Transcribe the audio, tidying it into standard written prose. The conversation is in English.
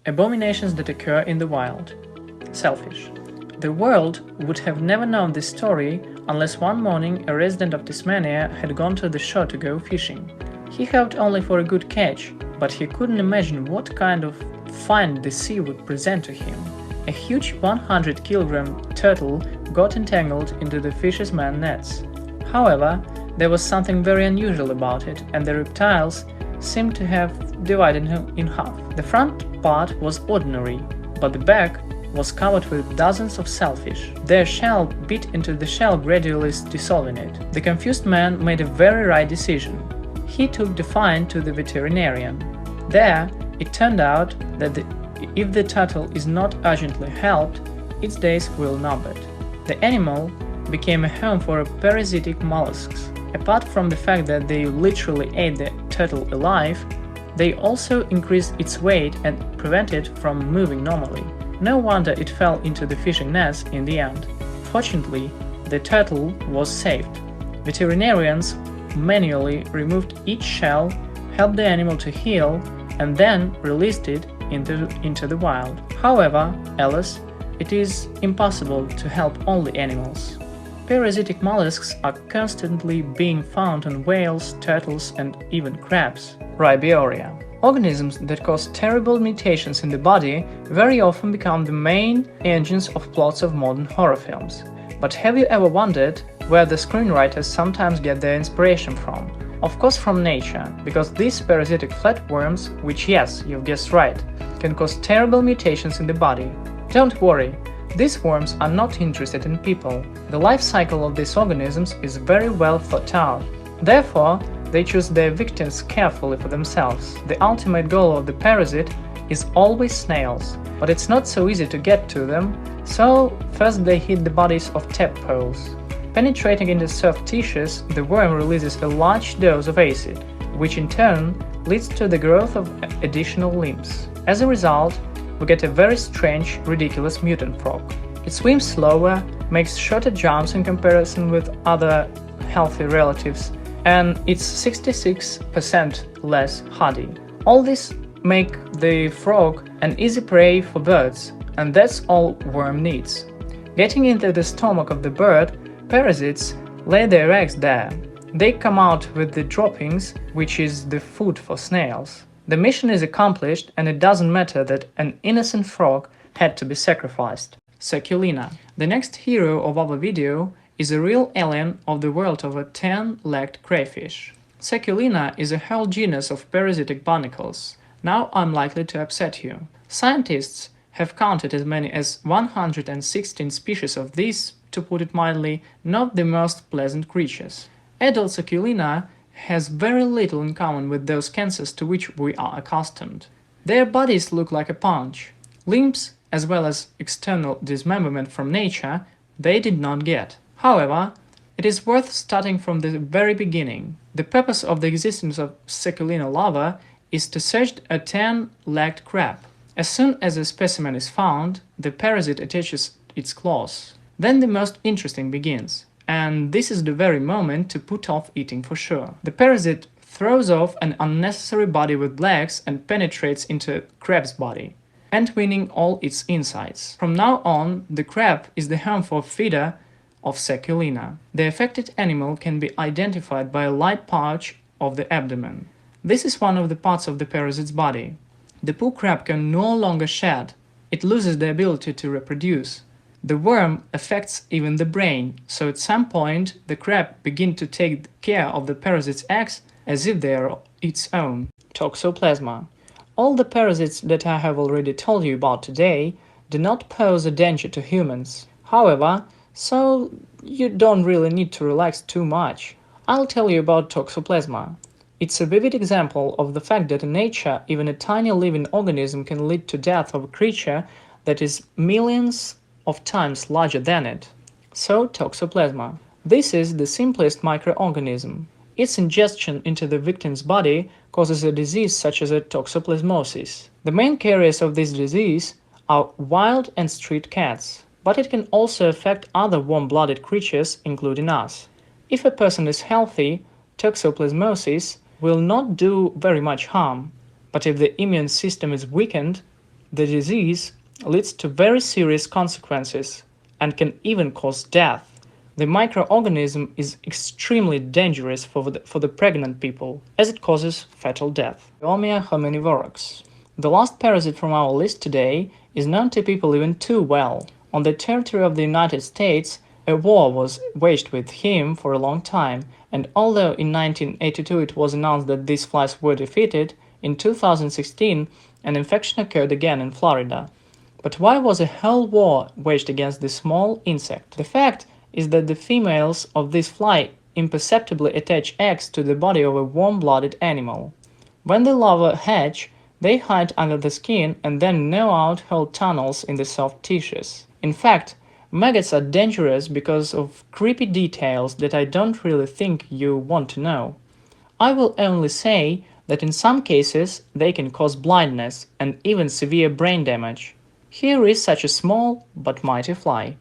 Abominations that occur in the wild. Selfish. The world would have never known this story unless one morning a resident of Tasmania had gone to the shore to go fishing. He hoped only for a good catch, but he couldn't imagine what kind of find the sea would present to him. A huge 100-kilogram turtle got entangled into the fisherman's nets. However, there was something very unusual about it, and the reptiles seemed to have divided him in half. The front part was ordinary, but the back was covered with dozens of shellfish. Their shell bit into the shell, gradually dissolving it. The confused man made a very right decision. He took the find to the veterinarian. There, it turned out that if the turtle is not urgently helped, its days will numbered. The animal became a home for parasitic mollusks. Apart from the fact that they literally ate the turtle alive, they also increased its weight and prevented it from moving normally. No wonder it fell into the fishing nets in the end. Fortunately, the turtle was saved. Veterinarians manually removed each shell, helped the animal to heal, and then released it into the wild. However, alas, it is impossible to help all the animals. Parasitic mollusks are constantly being found on whales, turtles, and even crabs. Ribioria. Organisms that cause terrible mutations in the body very often become the main engines of plots of modern horror films. But have you ever wondered where the screenwriters sometimes get their inspiration from? Of course from nature, because these parasitic flatworms, which yes, you've guessed right, can cause terrible mutations in the body. Don't worry, these worms are not interested in people. The life cycle of these organisms is very well thought out. Therefore, they choose their victims carefully for themselves. The ultimate goal of the parasite is always snails, but it's not so easy to get to them, so first they hit the bodies of tadpoles. Penetrating into soft tissues, the worm releases a large dose of acid, which in turn leads to the growth of additional limbs. As a result, we get a very strange, ridiculous mutant frog. It swims slower, makes shorter jumps in comparison with other healthy relatives, and it's 66% less hardy. All this make the frog an easy prey for birds, and that's all worm needs. Getting into the stomach of the bird, parasites lay their eggs there. They come out with the droppings, which is the food for snails. The mission is accomplished, and it doesn't matter that an innocent frog had to be sacrificed. Succulina. The next hero of our video is a real alien of the world of a 10-legged crayfish. Succulina is a whole genus of parasitic barnacles. Now I'm likely to upset you. Scientists have counted as many as 116 species of these, to put it mildly, not the most pleasant creatures. Adult Succulina has very little in common with those cancers to which we are accustomed. Their bodies look like a punch. Limbs, as well as external dismemberment from nature, they did not get. However, it is worth starting from the very beginning. The purpose of the existence of Succulina larva is to search a 10-legged crab. As soon as a specimen is found, the parasite attaches its claws. Then the most interesting begins, and this is the very moment to put off eating for sure. The parasite throws off an unnecessary body with legs and penetrates into a crab's body, entwining all its insides. From now on, the crab is the home for feeder of Succulina. The affected animal can be identified by a light pouch of the abdomen. This is one of the parts of the parasite's body. The poor crab can no longer shed. It loses the ability to reproduce. The worm affects even the brain, so at some point the crab begins to take care of the parasite's eggs as if they are its own. Toxoplasma. All the parasites that I have already told you about today do not pose a danger to humans. However, so you don't really need to relax too much. I'll tell you about Toxoplasma. It's a vivid example of the fact that in nature, even a tiny living organism can lead to death of a creature that is millions of times larger than it. So, Toxoplasma. This is the simplest microorganism. Its ingestion into the victim's body causes a disease such as a toxoplasmosis. The main carriers of this disease are wild and street cats, but it can also affect other warm-blooded creatures, including us. If a person is healthy, toxoplasmosis will not do very much harm, but if the immune system is weakened, The disease leads to very serious consequences and can even cause death. The microorganism is extremely dangerous for the pregnant people, as it causes fatal death. Eomia hominivorox. The last parasite from our list today is known to people even too well. On the territory of the United States, a war was waged with him for a long time, and although in 1982 it was announced that these flies were defeated, in 2016 an infection occurred again in Florida. But why was a whole war waged against this small insect? The fact is that the females of this fly imperceptibly attach eggs to the body of a warm-blooded animal. When the larvae hatch, they hide under the skin and then gnaw out whole tunnels in the soft tissues. In fact, maggots are dangerous because of creepy details that I don't really think you want to know. I will only say that in some cases they can cause blindness and even severe brain damage. Here is such a small but mighty fly.